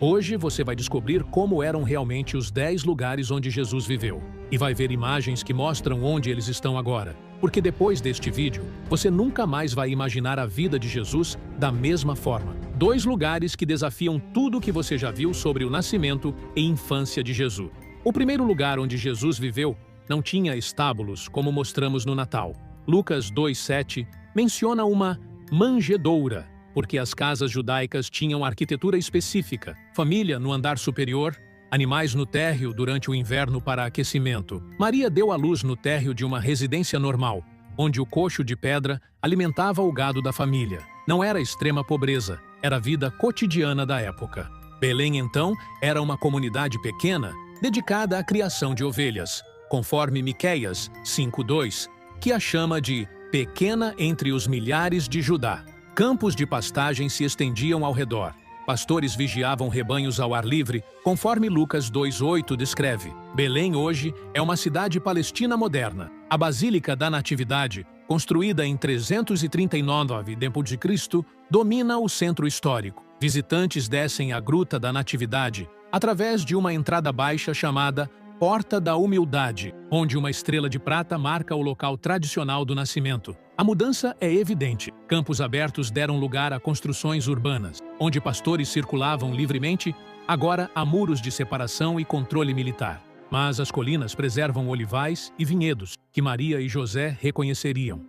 Hoje você vai descobrir como eram realmente os 10 lugares onde Jesus viveu. E vai ver imagens que mostram onde eles estão agora. Porque depois deste vídeo, você nunca mais vai imaginar a vida de Jesus da mesma forma. 2 lugares que desafiam tudo o que você já viu sobre o nascimento e infância de Jesus. O primeiro lugar onde Jesus viveu não tinha estábulos, como mostramos no Natal. Lucas 2:7 menciona uma manjedoura, porque as casas judaicas tinham arquitetura específica, família no andar superior, animais no térreo durante o inverno para aquecimento. Maria deu à luz no térreo de uma residência normal, onde o coxo de pedra alimentava o gado da família. Não era extrema pobreza, era a vida cotidiana da época. Belém, então, era uma comunidade pequena, dedicada à criação de ovelhas, conforme Miqueias 5:2, que a chama de pequena entre os milhares de Judá. Campos de pastagem se estendiam ao redor. Pastores vigiavam rebanhos ao ar livre, conforme Lucas 2:8 descreve. Belém hoje é uma cidade palestina moderna. A Basílica da Natividade, construída em 339 d.C., domina o centro histórico. Visitantes descem a Gruta da Natividade através de uma entrada baixa chamada Porta da Humildade, onde uma estrela de prata marca o local tradicional do nascimento. A mudança é evidente. Campos abertos deram lugar a construções urbanas. Onde pastores circulavam livremente, agora há muros de separação e controle militar. Mas as colinas preservam olivais e vinhedos, que Maria e José reconheceriam.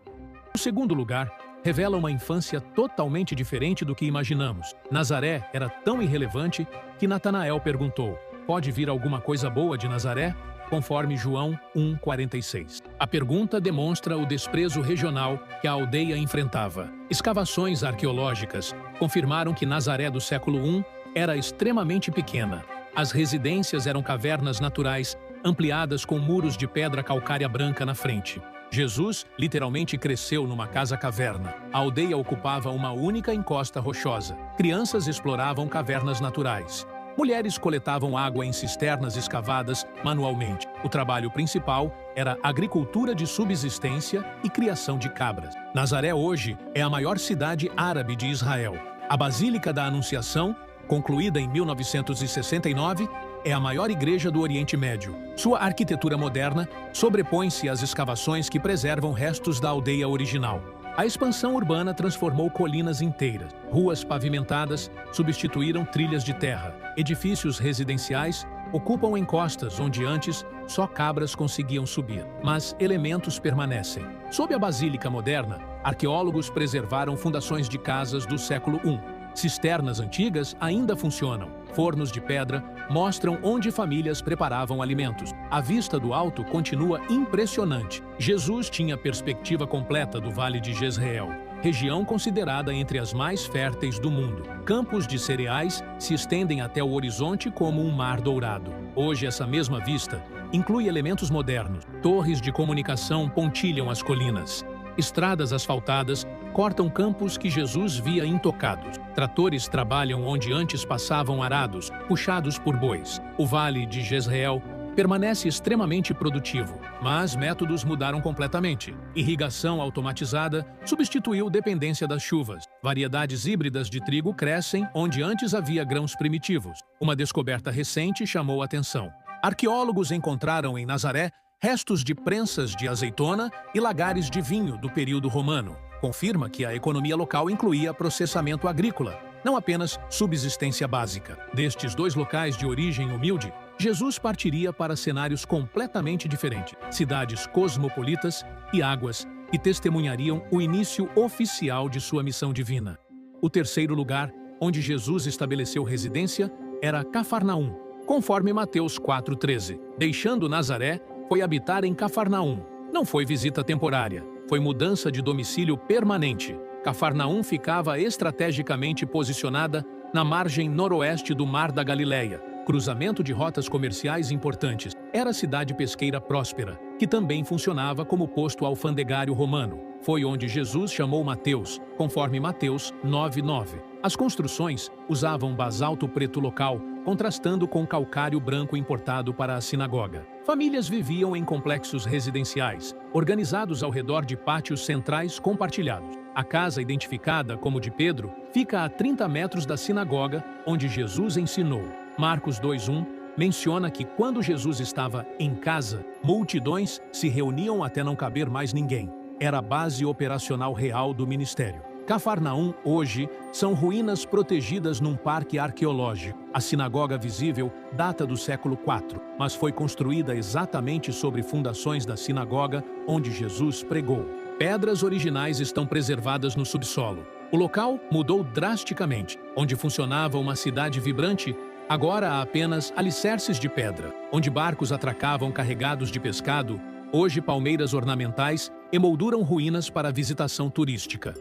O segundo lugar revela uma infância totalmente diferente do que imaginamos. Nazaré era tão irrelevante que Natanael perguntou: "Pode vir alguma coisa boa de Nazaré?", conforme João 1:46. A pergunta demonstra o desprezo regional que a aldeia enfrentava. Escavações arqueológicas confirmaram que Nazaré do século I era extremamente pequena. As residências eram cavernas naturais, ampliadas com muros de pedra calcária branca na frente. Jesus literalmente cresceu numa casa-caverna. A aldeia ocupava uma única encosta rochosa. Crianças exploravam cavernas naturais. Mulheres coletavam água em cisternas escavadas manualmente. O trabalho principal era agricultura de subsistência e criação de cabras. Nazaré hoje é a maior cidade árabe de Israel. A Basílica da Anunciação, concluída em 1969, é a maior igreja do Oriente Médio. Sua arquitetura moderna sobrepõe-se às escavações que preservam restos da aldeia original. A expansão urbana transformou colinas inteiras. Ruas pavimentadas substituíram trilhas de terra. Edifícios residenciais ocupam encostas onde antes só cabras conseguiam subir. Mas elementos permanecem. Sob a Basílica moderna, arqueólogos preservaram fundações de casas do século I. Cisternas antigas ainda funcionam. Fornos de pedra mostram onde famílias preparavam alimentos. A vista do alto continua impressionante. Jesus tinha perspectiva completa do Vale de Jezreel, região considerada entre as mais férteis do mundo. Campos de cereais se estendem até o horizonte como um mar dourado. Hoje, essa mesma vista inclui elementos modernos. Torres de comunicação pontilham as colinas. Estradas asfaltadas cortam campos que Jesus via intocados. Tratores trabalham onde antes passavam arados, puxados por bois. O Vale de Jezreel permanece extremamente produtivo, mas métodos mudaram completamente. Irrigação automatizada substituiu dependência das chuvas. Variedades híbridas de trigo crescem onde antes havia grãos primitivos. Uma descoberta recente chamou a atenção. Arqueólogos encontraram em Nazaré restos de prensas de azeitona e lagares de vinho do período romano. Confirma que a economia local incluía processamento agrícola, não apenas subsistência básica. Destes 2 locais de origem humilde, Jesus partiria para cenários completamente diferentes. Cidades cosmopolitas e águas que testemunhariam o início oficial de sua missão divina. O terceiro lugar onde Jesus estabeleceu residência era Cafarnaum, conforme Mateus 4:13. Deixando Nazaré, foi habitar em Cafarnaum. Não foi visita temporária, foi mudança de domicílio permanente. Cafarnaum ficava estrategicamente posicionada na margem noroeste do Mar da Galileia, cruzamento de rotas comerciais importantes. Era cidade pesqueira próspera, que também funcionava como posto alfandegário romano. Foi onde Jesus chamou Mateus, conforme Mateus 9:9. As construções usavam basalto preto local, contrastando com o calcário branco importado para a sinagoga. Famílias viviam em complexos residenciais, organizados ao redor de pátios centrais compartilhados. A casa, identificada como de Pedro, fica a 30 metros da sinagoga onde Jesus ensinou. Marcos 2:1 menciona que quando Jesus estava em casa, multidões se reuniam até não caber mais ninguém. Era a base operacional real do ministério. Cafarnaum, hoje, são ruínas protegidas num parque arqueológico. A sinagoga visível data do século IV, mas foi construída exatamente sobre fundações da sinagoga onde Jesus pregou. Pedras originais estão preservadas no subsolo. O local mudou drasticamente. Onde funcionava uma cidade vibrante, agora há apenas alicerces de pedra. Onde barcos atracavam carregados de pescado, hoje palmeiras ornamentais emolduram ruínas para a visitação turística.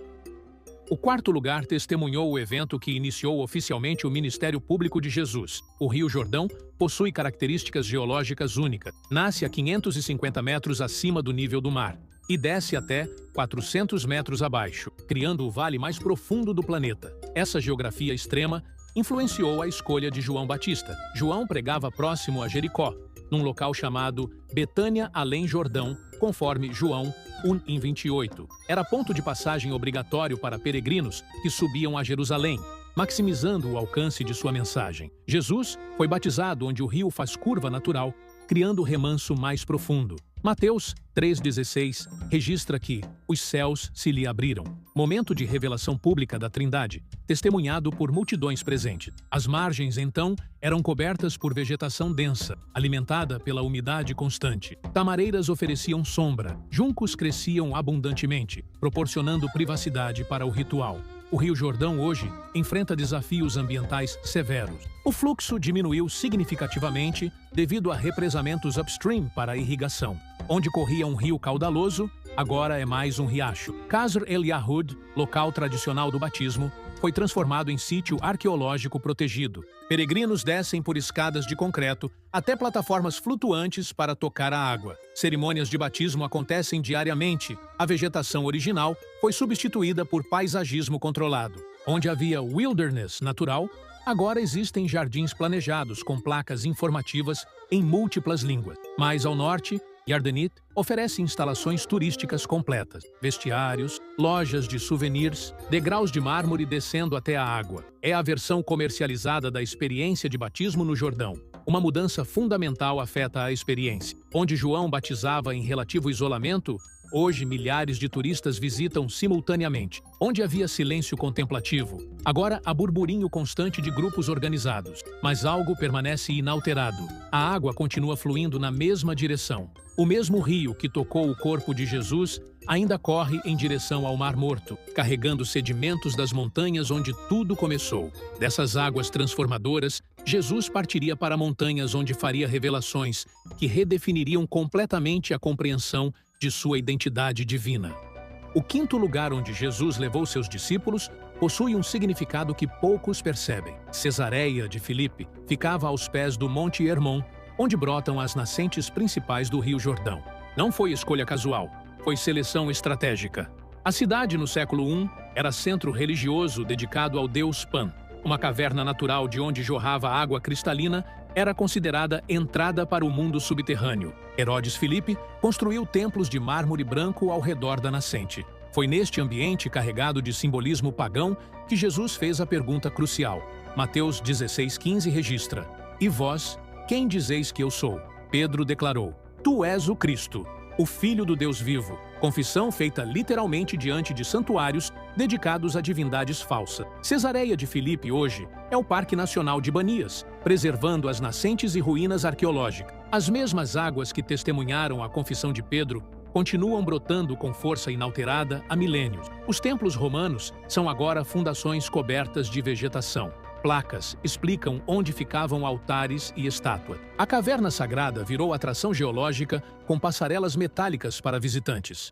O quarto lugar testemunhou o evento que iniciou oficialmente o ministério público de Jesus. O Rio Jordão possui características geológicas únicas. Nasce a 550 metros acima do nível do mar e desce até 400 metros abaixo, criando o vale mais profundo do planeta. Essa geografia extrema influenciou a escolha de João Batista. João pregava próximo a Jericó, num local chamado Betânia além Jordão, conforme João 1:28. Era ponto de passagem obrigatório para peregrinos que subiam a Jerusalém, maximizando o alcance de sua mensagem. Jesus foi batizado onde o rio faz curva natural, criando o remanso mais profundo. Mateus 3,16 registra que os céus se lhe abriram. Momento de revelação pública da Trindade, testemunhado por multidões presentes. As margens, então, eram cobertas por vegetação densa, alimentada pela umidade constante. Tamareiras ofereciam sombra, juncos cresciam abundantemente, proporcionando privacidade para o ritual. O Rio Jordão hoje enfrenta desafios ambientais severos. O fluxo diminuiu significativamente devido a represamentos upstream para a irrigação. Onde corria um rio caudaloso, agora é mais um riacho. Qasr el-Yahud, local tradicional do batismo, foi transformado em sítio arqueológico protegido. Peregrinos descem por escadas de concreto até plataformas flutuantes para tocar a água. Cerimônias de batismo acontecem diariamente. A vegetação original foi substituída por paisagismo controlado. Onde havia wilderness natural, agora existem jardins planejados com placas informativas em múltiplas línguas. Mais ao norte, Yardenit oferece instalações turísticas completas, vestiários, lojas de souvenirs, degraus de mármore descendo até a água. É a versão comercializada da experiência de batismo no Jordão. Uma mudança fundamental afeta a experiência. Onde João batizava em relativo isolamento, hoje milhares de turistas visitam simultaneamente. Onde havia silêncio contemplativo, agora há burburinho constante de grupos organizados. Mas algo permanece inalterado. A água continua fluindo na mesma direção. O mesmo rio que tocou o corpo de Jesus ainda corre em direção ao Mar Morto, carregando sedimentos das montanhas onde tudo começou. Dessas águas transformadoras, Jesus partiria para montanhas onde faria revelações que redefiniriam completamente a compreensão de sua identidade divina. O quinto lugar onde Jesus levou seus discípulos possui um significado que poucos percebem. Cesareia de Filipe ficava aos pés do Monte Hermon, onde brotam as nascentes principais do Rio Jordão. Não foi escolha casual, foi seleção estratégica. A cidade, no século I, era centro religioso dedicado ao deus Pan. Uma caverna natural de onde jorrava água cristalina era considerada entrada para o mundo subterrâneo. Herodes Filipe construiu templos de mármore branco ao redor da nascente. Foi neste ambiente carregado de simbolismo pagão que Jesus fez a pergunta crucial. Mateus 16,15 registra: "E vós, quem dizeis que eu sou?" Pedro declarou: "Tu és o Cristo, o Filho do Deus vivo." Confissão feita literalmente diante de santuários dedicados a divindades falsas. Cesareia de Filipe hoje é o Parque Nacional de Banias, preservando as nascentes e ruínas arqueológicas. As mesmas águas que testemunharam a confissão de Pedro continuam brotando com força inalterada há milênios. Os templos romanos são agora fundações cobertas de vegetação. Placas explicam onde ficavam altares e estátuas. A caverna sagrada virou atração geológica com passarelas metálicas para visitantes.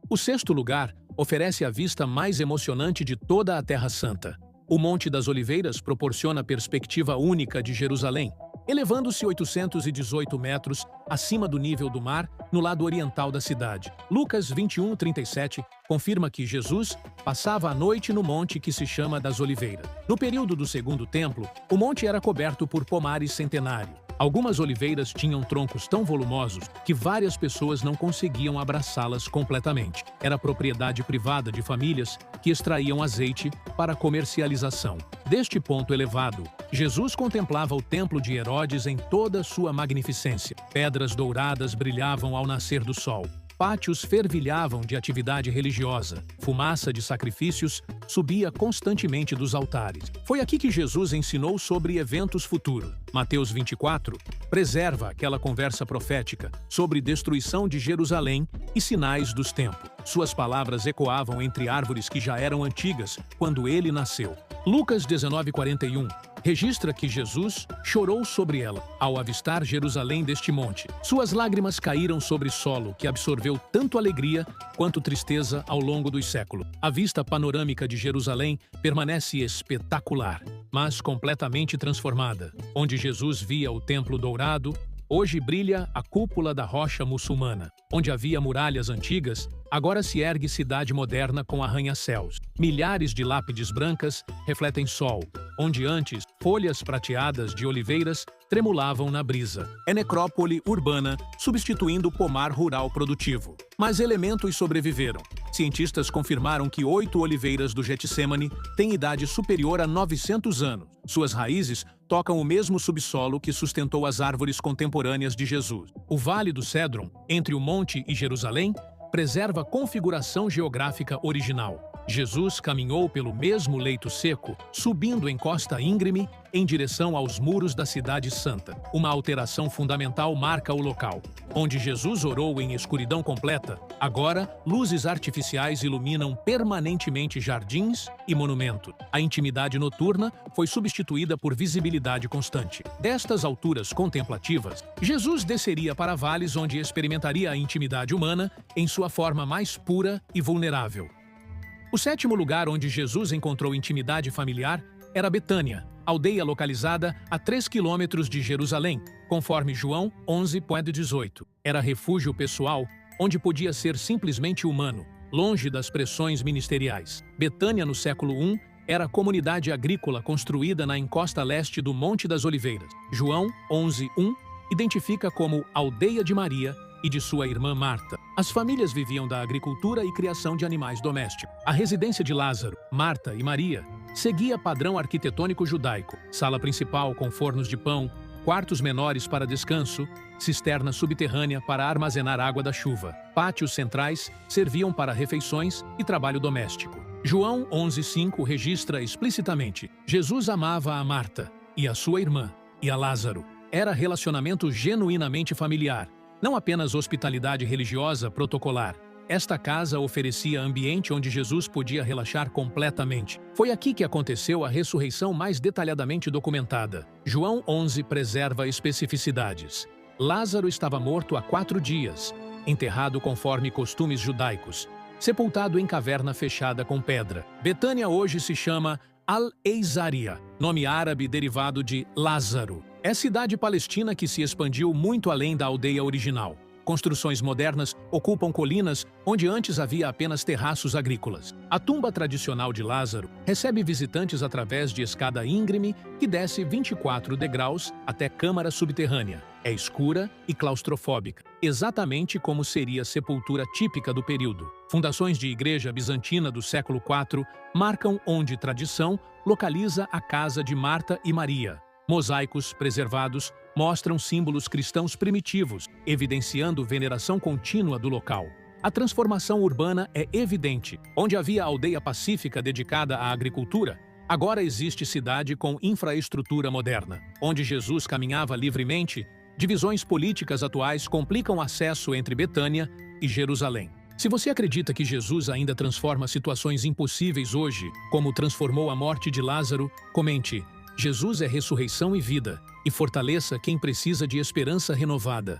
O sexto lugar oferece a vista mais emocionante de toda a Terra Santa. O Monte das Oliveiras proporciona perspectiva única de Jerusalém. elevando-se 818 metros acima do nível do mar no lado oriental da cidade. Lucas 21:37 confirma que Jesus passava a noite no monte que se chama das Oliveiras. No período do Segundo Templo, o monte era coberto por pomares centenários. Algumas oliveiras tinham troncos tão volumosos que várias pessoas não conseguiam abraçá-las completamente. Era propriedade privada de famílias que extraíam azeite para comercialização. Deste ponto elevado, Jesus contemplava o templo de Herodes em toda sua magnificência. Pedras douradas brilhavam ao nascer do sol. Pátios fervilhavam de atividade religiosa. Fumaça de sacrifícios subia constantemente dos altares. Foi aqui que Jesus ensinou sobre eventos futuros. Mateus 24 preserva aquela conversa profética sobre destruição de Jerusalém e sinais dos tempos. Suas palavras ecoavam entre árvores que já eram antigas quando ele nasceu. Lucas 19:41 registra que Jesus chorou sobre ela ao avistar Jerusalém deste monte. Suas lágrimas caíram sobre solo que absorveu tanto alegria quanto tristeza ao longo dos séculos. A vista panorâmica de Jerusalém permanece espetacular, mas completamente transformada. Onde Jesus via o Templo Dourado, hoje brilha a cúpula da rocha muçulmana. Onde havia muralhas antigas, agora se ergue cidade moderna com arranha-céus. Milhares de lápides brancas refletem sol, onde antes folhas prateadas de oliveiras tremulavam na brisa. É necrópole urbana, substituindo o pomar rural produtivo. Mas elementos sobreviveram. Cientistas confirmaram que 8 oliveiras do Getsêmani têm idade superior a 900 anos. Suas raízes tocam o mesmo subsolo que sustentou as árvores contemporâneas de Jesus. O Vale do Cédron, entre o monte e Jerusalém, preserva a configuração geográfica original. Jesus caminhou pelo mesmo leito seco, subindo em costa íngreme em direção aos muros da Cidade Santa. Uma alteração fundamental marca o local. Onde Jesus orou em escuridão completa, agora luzes artificiais iluminam permanentemente jardins e monumentos. A intimidade noturna foi substituída por visibilidade constante. Destas alturas contemplativas, Jesus desceria para vales onde experimentaria a intimidade humana em sua forma mais pura e vulnerável. O sétimo lugar onde Jesus encontrou intimidade familiar era Betânia, aldeia localizada a 3 quilômetros de Jerusalém, conforme João 11:18. Era refúgio pessoal, onde podia ser simplesmente humano, longe das pressões ministeriais. Betânia, no século I, era a comunidade agrícola construída na encosta leste do Monte das Oliveiras. João 11:1 identifica como aldeia de Maria e de sua irmã Marta. As famílias viviam da agricultura e criação de animais domésticos. A residência de Lázaro, Marta e Maria seguia padrão arquitetônico judaico. Sala principal com fornos de pão, quartos menores para descanso, cisterna subterrânea para armazenar água da chuva. Pátios centrais serviam para refeições e trabalho doméstico. João 11:5 registra explicitamente: Jesus amava a Marta e a sua irmã e a Lázaro. Era relacionamento genuinamente familiar, não apenas hospitalidade religiosa protocolar. Esta casa oferecia ambiente onde Jesus podia relaxar completamente. Foi aqui que aconteceu a ressurreição mais detalhadamente documentada. João 11 preserva especificidades. Lázaro estava morto há 4 dias, enterrado conforme costumes judaicos, sepultado em caverna fechada com pedra. Betânia hoje se chama Al-Eizaria, nome árabe derivado de Lázaro. É cidade palestina que se expandiu muito além da aldeia original. Construções modernas ocupam colinas onde antes havia apenas terraços agrícolas. A tumba tradicional de Lázaro recebe visitantes através de escada íngreme que desce 24 degraus até câmara subterrânea. É escura e claustrofóbica, exatamente como seria a sepultura típica do período. Fundações de igreja bizantina do século IV marcam onde tradição localiza a casa de Marta e Maria. Mosaicos preservados mostram símbolos cristãos primitivos, evidenciando veneração contínua do local. A transformação urbana é evidente. Onde havia aldeia pacífica dedicada à agricultura, agora existe cidade com infraestrutura moderna. Onde Jesus caminhava livremente, divisões políticas atuais complicam o acesso entre Betânia e Jerusalém. Se você acredita que Jesus ainda transforma situações impossíveis hoje, como transformou a morte de Lázaro, comente: Jesus é ressurreição e vida, e fortaleça quem precisa de esperança renovada.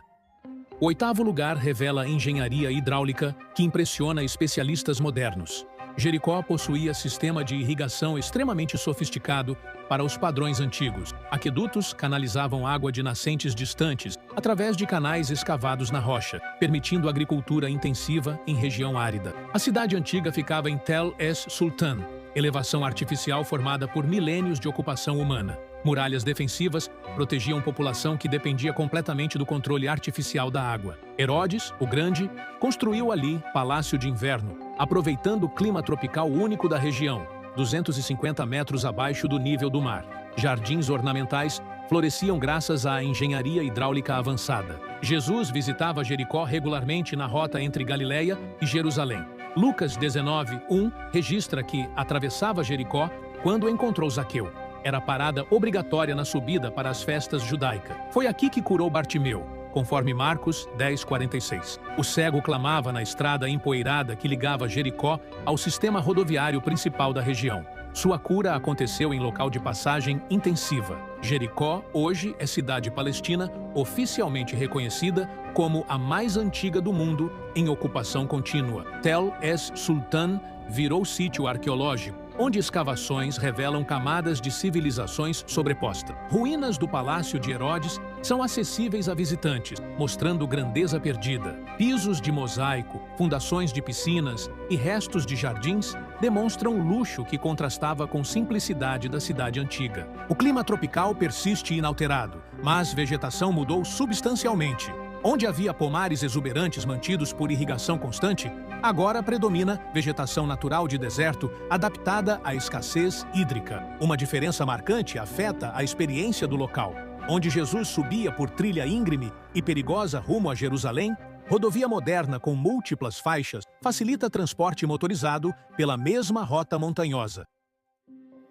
O 8º lugar revela engenharia hidráulica que impressiona especialistas modernos. Jericó possuía sistema de irrigação extremamente sofisticado para os padrões antigos. Aquedutos canalizavam água de nascentes distantes através de canais escavados na rocha, permitindo agricultura intensiva em região árida. A cidade antiga ficava em Tel es Sultan, elevação artificial formada por milênios de ocupação humana. Muralhas defensivas protegiam população que dependia completamente do controle artificial da água. Herodes, o Grande, construiu ali Palácio de Inverno, aproveitando o clima tropical único da região, 250 metros abaixo do nível do mar. Jardins ornamentais floresciam graças à engenharia hidráulica avançada. Jesus visitava Jericó regularmente na rota entre Galileia e Jerusalém. Lucas 19:1 registra que atravessava Jericó quando encontrou Zaqueu. Era parada obrigatória na subida para as festas judaicas. Foi aqui que curou Bartimeu, conforme Marcos 10:46. O cego clamava na estrada empoeirada que ligava Jericó ao sistema rodoviário principal da região. Sua cura aconteceu em local de passagem intensiva. Jericó hoje é cidade palestina oficialmente reconhecida como a mais antiga do mundo em ocupação contínua. Tel es Sultan virou sítio arqueológico, onde escavações revelam camadas de civilizações sobrepostas. Ruínas do Palácio de Herodes são acessíveis a visitantes, mostrando grandeza perdida. Pisos de mosaico, fundações de piscinas e restos de jardins demonstram o luxo que contrastava com simplicidade da cidade antiga. O clima tropical persiste inalterado, mas vegetação mudou substancialmente. Onde havia pomares exuberantes mantidos por irrigação constante, agora predomina vegetação natural de deserto adaptada à escassez hídrica. Uma diferença marcante afeta a experiência do local. Onde Jesus subia por trilha íngreme e perigosa rumo a Jerusalém, rodovia moderna com múltiplas faixas facilita transporte motorizado pela mesma rota montanhosa.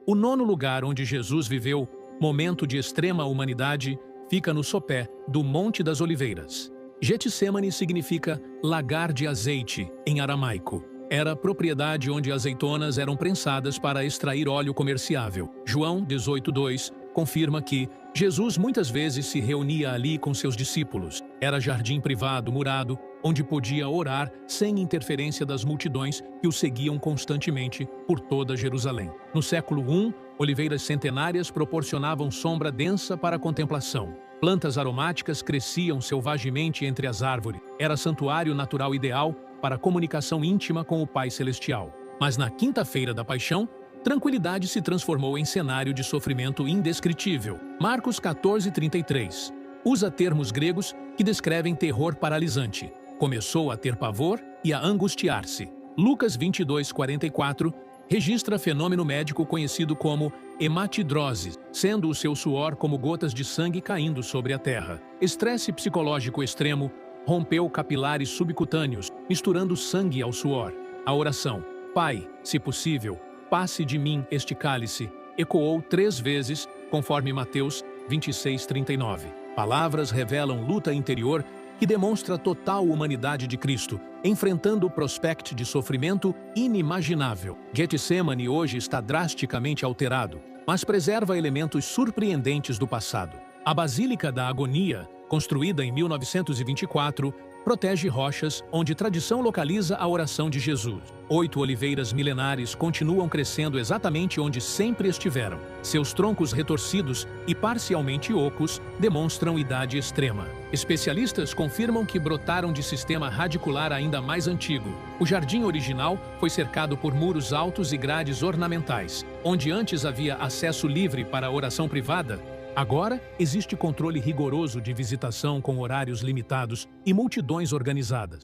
O nono lugar onde Jesus viveu, momento de extrema humanidade, fica no sopé do Monte das Oliveiras. Getsêmani significa lagar de azeite, em aramaico. Era propriedade onde azeitonas eram prensadas para extrair óleo comerciável. João 18:2 confirma que Jesus muitas vezes se reunia ali com seus discípulos. Era jardim privado, murado, onde podia orar sem interferência das multidões que o seguiam constantemente por toda Jerusalém. No século I, oliveiras centenárias proporcionavam sombra densa para a contemplação. Plantas aromáticas cresciam selvagemente entre as árvores. Era santuário natural ideal para comunicação íntima com o Pai Celestial. Mas na quinta-feira da Paixão, tranquilidade se transformou em cenário de sofrimento indescritível. Marcos 14:33 usa termos gregos que descrevem terror paralisante. Começou a ter pavor e a angustiar-se. Lucas 22:44 registra fenômeno médico conhecido como hematidrose, sendo o seu suor como gotas de sangue caindo sobre a terra. Estresse psicológico extremo rompeu capilares subcutâneos, misturando sangue ao suor. A oração, Pai, se possível, passe de mim este cálice, ecoou 3 vezes, conforme Mateus 26:39. Palavras revelam luta interior que demonstra a total humanidade de Cristo, enfrentando o prospecto de sofrimento inimaginável. Getsêmani hoje está drasticamente alterado, mas preserva elementos surpreendentes do passado. A Basílica da Agonia, construída em 1924, protege rochas onde tradição localiza a oração de Jesus. 8 oliveiras milenares continuam crescendo exatamente onde sempre estiveram. Seus troncos retorcidos e parcialmente ocos demonstram idade extrema. Especialistas confirmam que brotaram de sistema radicular ainda mais antigo. O jardim original foi cercado por muros altos e grades ornamentais. Onde antes havia acesso livre para a oração privada, agora, existe controle rigoroso de visitação com horários limitados e multidões organizadas.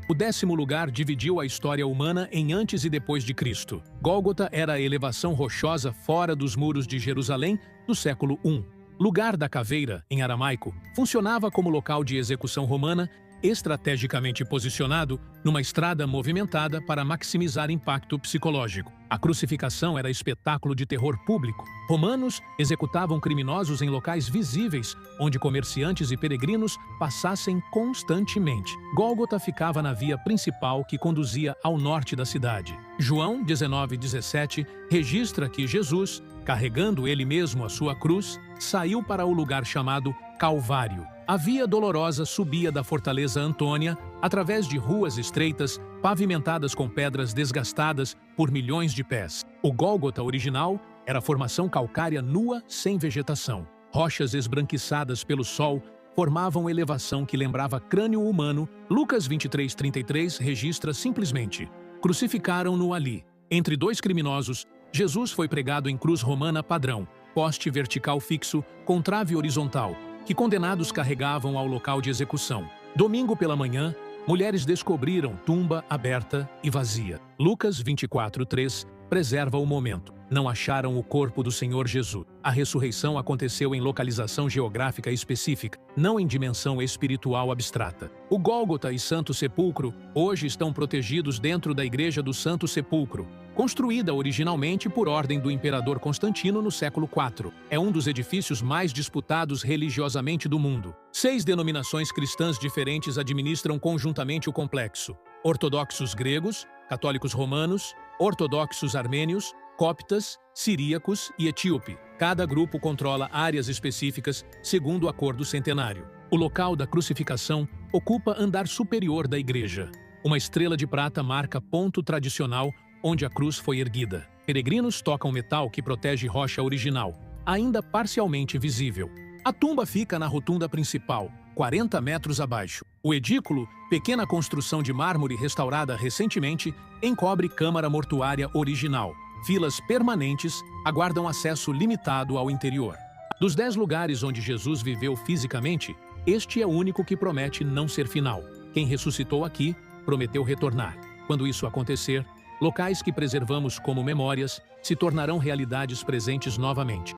O 10º lugar dividiu a história humana em antes e depois de Cristo. Gólgota era a elevação rochosa fora dos muros de Jerusalém do século I. Lugar da Caveira, em aramaico, funcionava como local de execução romana, estrategicamente posicionado numa estrada movimentada para maximizar impacto psicológico. A crucificação era espetáculo de terror público. Romanos executavam criminosos em locais visíveis, onde comerciantes e peregrinos passassem constantemente. Gólgota ficava na via principal que conduzia ao norte da cidade. João 19:17 registra que Jesus, carregando ele mesmo a sua cruz, saiu para o lugar chamado Calvário. A Via Dolorosa subia da Fortaleza Antônia através de ruas estreitas, pavimentadas com pedras desgastadas por milhões de pés. O Gólgota original era formação calcária nua sem vegetação. Rochas esbranquiçadas pelo sol formavam elevação que lembrava crânio humano. Lucas 23:33 registra simplesmente: crucificaram-no ali. Entre dois criminosos, Jesus foi pregado em cruz romana padrão, poste vertical fixo com trave horizontal, que condenados carregavam ao local de execução. Domingo pela manhã, mulheres descobriram tumba aberta e vazia. Lucas 24:3 preserva o momento. Não acharam o corpo do Senhor Jesus. A ressurreição aconteceu em localização geográfica específica, não em dimensão espiritual abstrata. O Gólgota e Santo Sepulcro hoje estão protegidos dentro da Igreja do Santo Sepulcro, construída originalmente por ordem do imperador Constantino no século IV. É um dos edifícios mais disputados religiosamente do mundo. 6 denominações cristãs diferentes administram conjuntamente o complexo: ortodoxos gregos, católicos romanos, ortodoxos armênios, coptas, siríacos e etíope. Cada grupo controla áreas específicas segundo o acordo centenário. O local da crucificação ocupa andar superior da igreja. Uma estrela de prata marca ponto tradicional onde a cruz foi erguida. Peregrinos tocam metal que protege rocha original, ainda parcialmente visível. A tumba fica na rotunda principal, 40 metros abaixo. O edículo, pequena construção de mármore restaurada recentemente, encobre câmara mortuária original. Filas permanentes aguardam acesso limitado ao interior. Dos 10 lugares onde Jesus viveu fisicamente, este é o único que promete não ser final. Quem ressuscitou aqui, prometeu retornar. Quando isso acontecer, locais que preservamos como memórias se tornarão realidades presentes novamente.